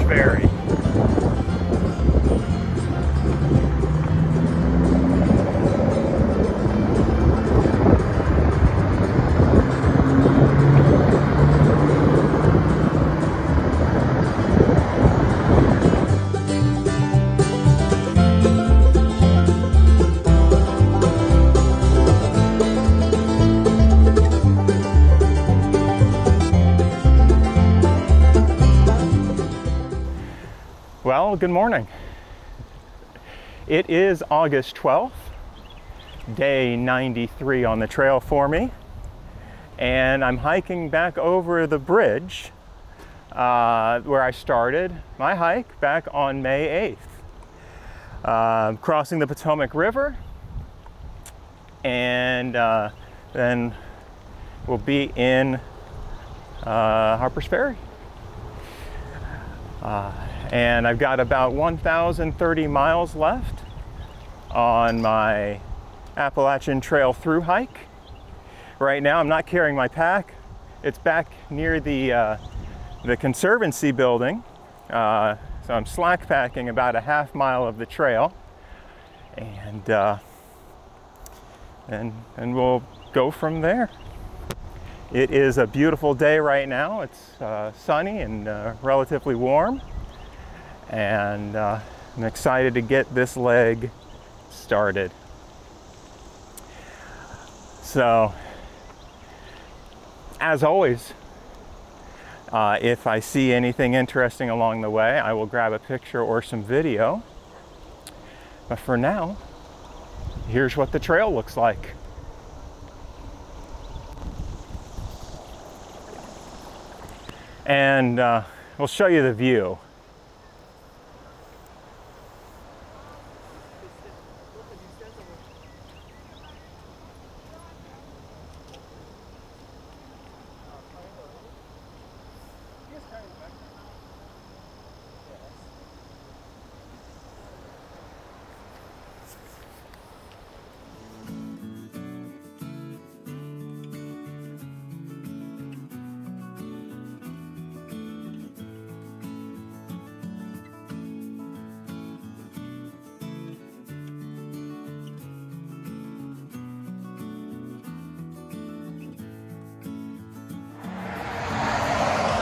Ferry. Well, good morning. It is August 12th, day 93 on the trail for me, and I'm hiking back over the bridge where I started my hike back on May 8th. Crossing the Potomac River, and then we'll be in Harpers Ferry. And I've got about 1,030 miles left on my Appalachian Trail through hike. Right now I'm not carrying my pack. It's back near the Conservancy building. So I'm slack packing about a half mile of the trail. And we'll go from there. It is a beautiful day right now. It's sunny and relatively warm. And I'm excited to get this leg started. So, as always, if I see anything interesting along the way, I will grab a picture or some video. But for now, here's what the trail looks like. And we'll show you the view.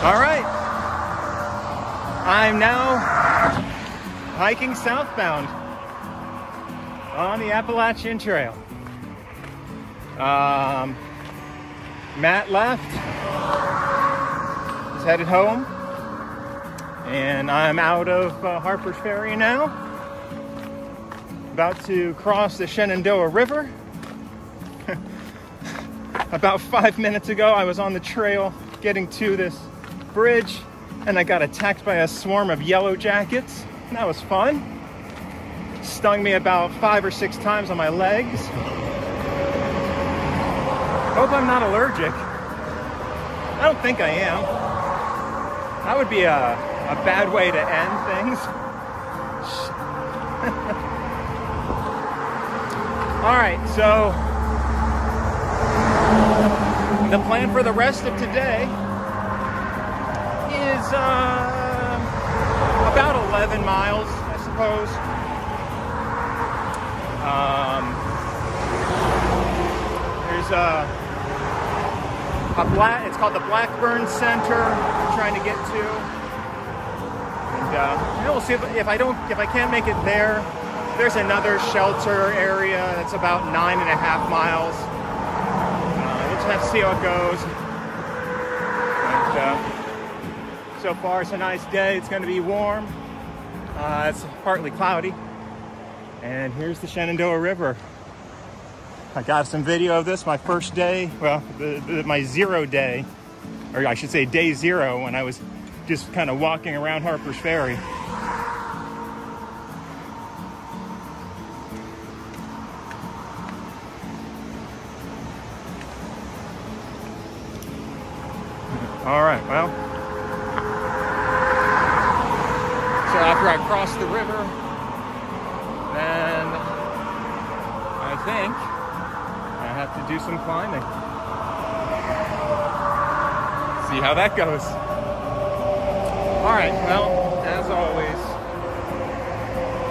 All right, I'm now hiking southbound on the Appalachian Trail. Matt left, he's headed home, and I'm out of Harpers Ferry now, about to cross the Shenandoah River. About 5 minutes ago, I was on the trail getting to this bridge, and I got attacked by a swarm of yellow jackets. That was fun. Stung me about 5 or 6 times on my legs. Hope I'm not allergic. I don't think I am. That would be a bad way to end things. All right, so the plan for the rest of today is about 11 miles, I suppose. There's it's called the Blackburn Center I'm trying to get to. And we'll see if I can't make it there. There's another shelter area that's about 9.5 miles. We'll just have to see how it goes. But, so far it's a nice day. It's going to be warm. It's partly cloudy. And here's the Shenandoah River. I got some video of this my first day, well, my 0 day, or I should say day 0, when I was just kind of walking around Harpers Ferry. All right, well, so after I cross the river, then I think I have to do some climbing. See how that goes. All right, well, as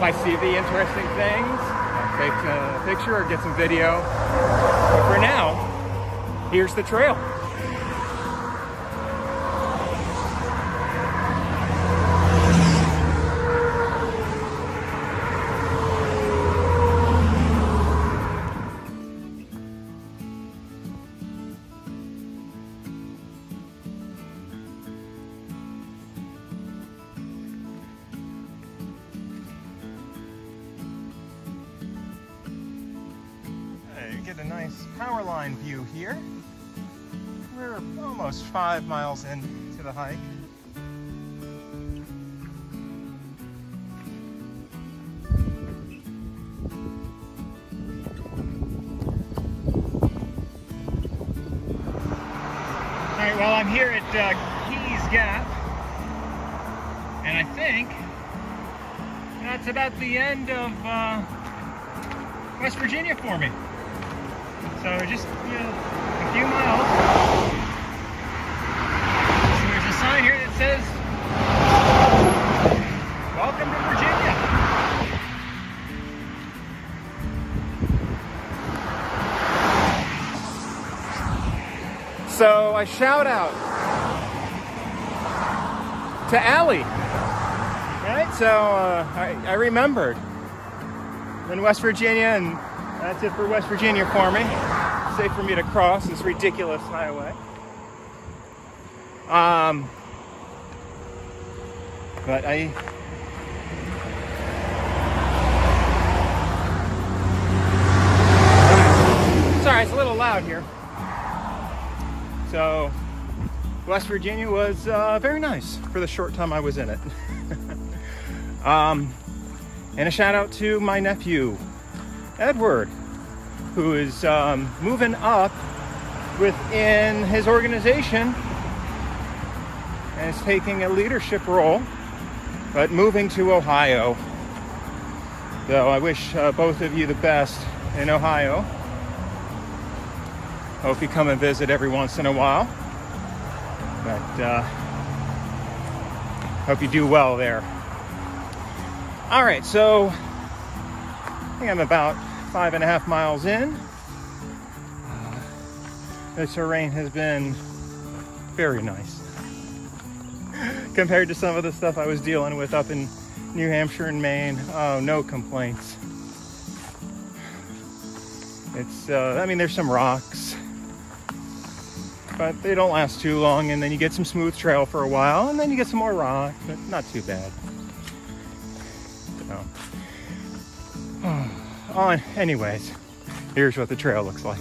I see the interesting things, I'll take a picture or get some video. But for now, here's the trail. Get a nice power line view here. We're almost 5 miles into the hike. All right, well, I'm here at Keys Gap, and I think that's about the end of West Virginia for me. So just, a few miles. So there's a sign here that says, "Welcome to Virginia." So I shout out to Allie. Right? So I remembered. I'm in West Virginia, and that's it for West Virginia for me. Safe for me to cross this ridiculous highway. But sorry, it's a little loud here. So, West Virginia was very nice for the short time I was in it. And a shout out to my nephew, Edward, who is moving up within his organization and is taking a leadership role, but moving to Ohio. So I wish both of you the best in Ohio. Hope you come and visit every once in a while. But hope you do well there. All right, so I think I'm about 5.5 miles in. The terrain has been very nice compared to some of the stuff I was dealing with up in New Hampshire and Maine. Oh, no complaints. It's, I mean, there's some rocks, but they don't last too long, and then you get some smooth trail for a while, and then you get some more rock, but not too bad. So, anyways, here's what the trail looks like.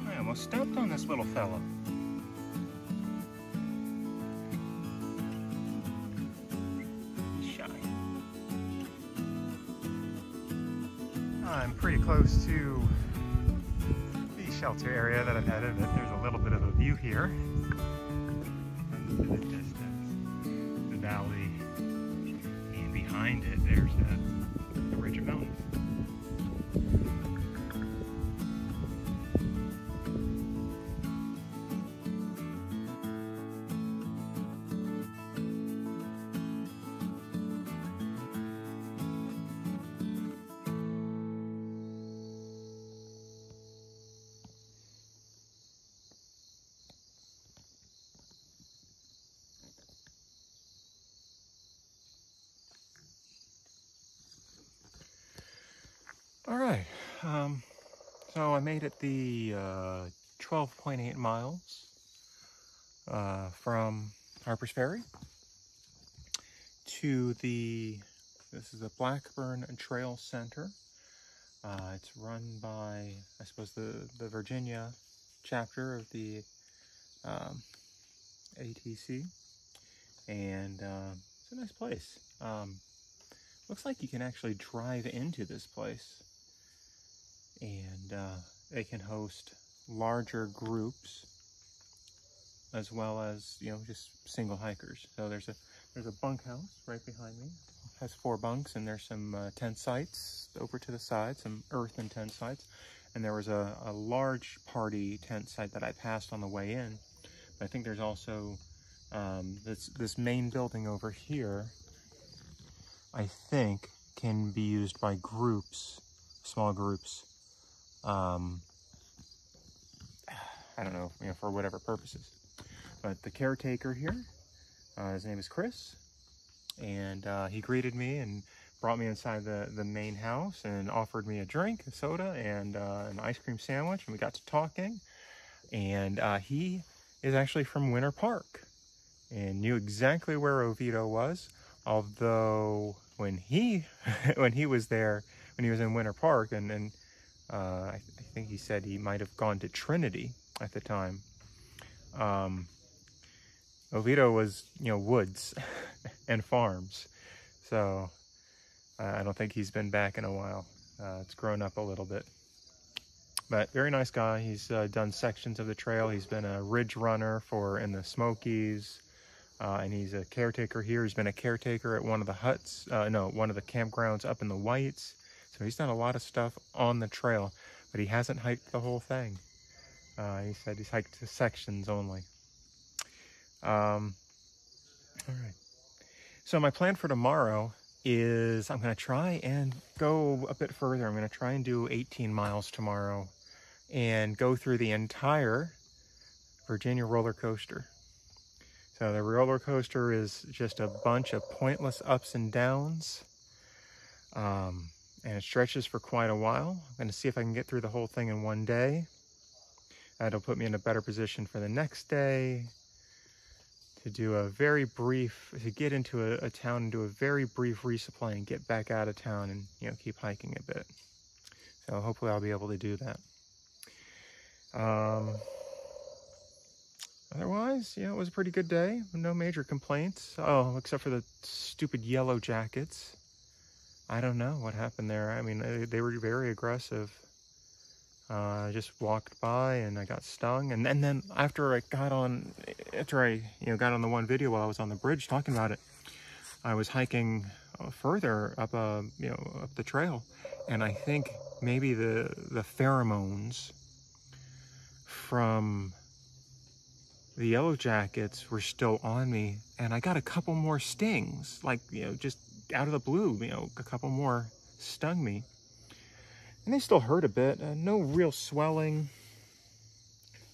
I almost stepped on this little fella. Shy. I'm pretty close to the shelter area that I've headed. There's a little bit of a view here. Into the distance, the valley, and behind it, there's the ridge of mountains. All right, so I made it the 12.8 miles from Harpers Ferry to this is the Blackburn Trail Center. It's run by, I suppose, the Virginia chapter of the ATC, and it's a nice place. Looks like you can actually drive into this place, and they can host larger groups as well as, just single hikers. So there's There's a bunkhouse right behind me. It has 4 bunks, and there's some tent sites over to the side, some earthen tent sites. And there was a large party tent site that I passed on the way in. But I think there's also this main building over here, I think, can be used by groups, small groups. I don't know, for whatever purposes. But the caretaker here, his name is Chris, and he greeted me and brought me inside the main house and offered me a drink, a soda, and an ice cream sandwich, and we got to talking. And he is actually from Winter Park and knew exactly where Oviedo was, although when he was there, when he was in Winter Park, and I think he said he might have gone to Trinity at the time. Oviedo was, woods and farms, so I don't think he's been back in a while. It's grown up a little bit. But very nice guy. He's done sections of the trail. He's been a ridge runner in the Smokies, and he's a caretaker here. He's been a caretaker at one of the huts, one of the campgrounds up in the Whites. So he's done a lot of stuff on the trail, but he hasn't hiked the whole thing. He said he's hiked sections only. All right. So my plan for tomorrow is I'm going to try and go a bit further. I'm going to try and do 18 miles tomorrow and go through the entire Virginia roller coaster. So the roller coaster is just a bunch of pointless ups and downs, and it stretches for quite a while. I'm going to see if I can get through the whole thing in one day. That'll put me in a better position for the next day to do a very brief, to get into a town and do a very brief resupply and get back out of town and, keep hiking a bit. So hopefully I'll be able to do that. Otherwise, it was a pretty good day. No major complaints. Oh, except for the stupid yellow jackets. I don't know what happened there. I mean, they were very aggressive. I just walked by and I got stung. And then after I got on the one video while I was on the bridge talking about it, I was hiking further up, up the trail. And I think maybe the pheromones from the yellow jackets were still on me. And I got a couple more stings, like, just out of the blue, a couple more stung me. And they still hurt a bit. No real swelling.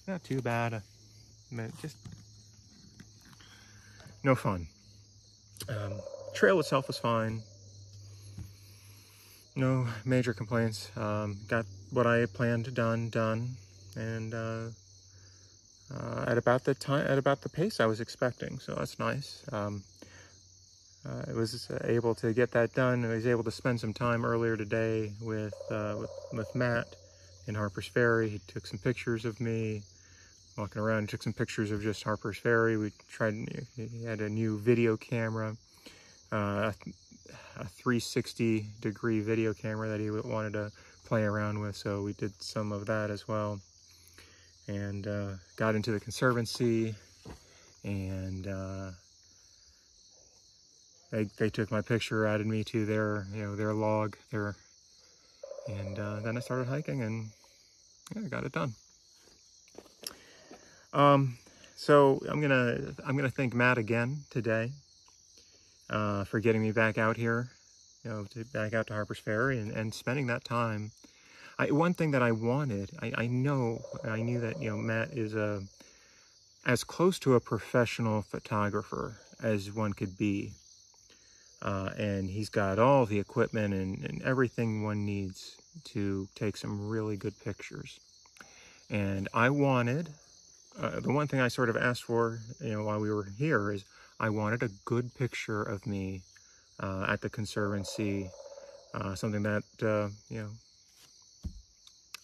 Not too bad. Just no fun. Trail itself was fine. No major complaints. Got what I planned done, and at about the pace I was expecting. So that's nice. I was able to get that done. I was able to spend some time earlier today with Matt in Harpers Ferry. He took some pictures of me walking around. He took some pictures of just Harpers Ferry. He had a new video camera, a 360-degree video camera that he wanted to play around with. So we did some of that as well, and got into the Conservancy, and They took my picture, added me to their log, and then I started hiking, and I got it done. So I'm gonna thank Matt again today for getting me back out here, back out to Harpers Ferry and spending that time. One thing that I wanted, I knew that Matt is as close to a professional photographer as one could be. And he's got all the equipment and everything one needs to take some really good pictures. And I wanted, the one thing I sort of asked for, while we were here is I wanted a good picture of me at the Conservancy, something that,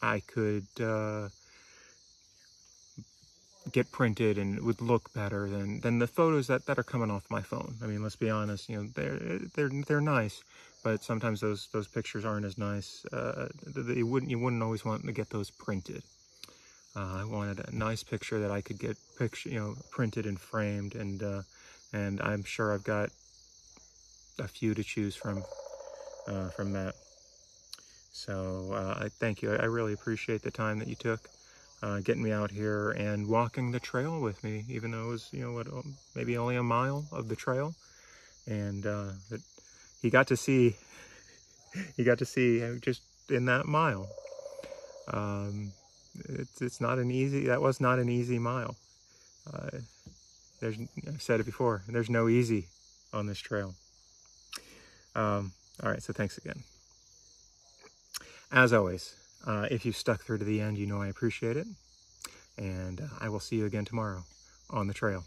I could get printed and would look better than the photos that are coming off my phone. I mean, let's be honest, they're nice, but sometimes those pictures aren't as nice. You wouldn't always want to get those printed. I wanted a nice picture that I could get printed and framed, and and I'm sure I've got a few to choose from that. So I thank you. I really appreciate the time that you took getting me out here and walking the trail with me, even though it was, you know, what, maybe only a mile of the trail. And that he got to see just in that mile. It's not an easy, that was not an easy mile. I've said it before, there's no easy on this trail. All right, so thanks again. As always, if you stuck through to the end, you know I appreciate it. And I will see you again tomorrow on the trail.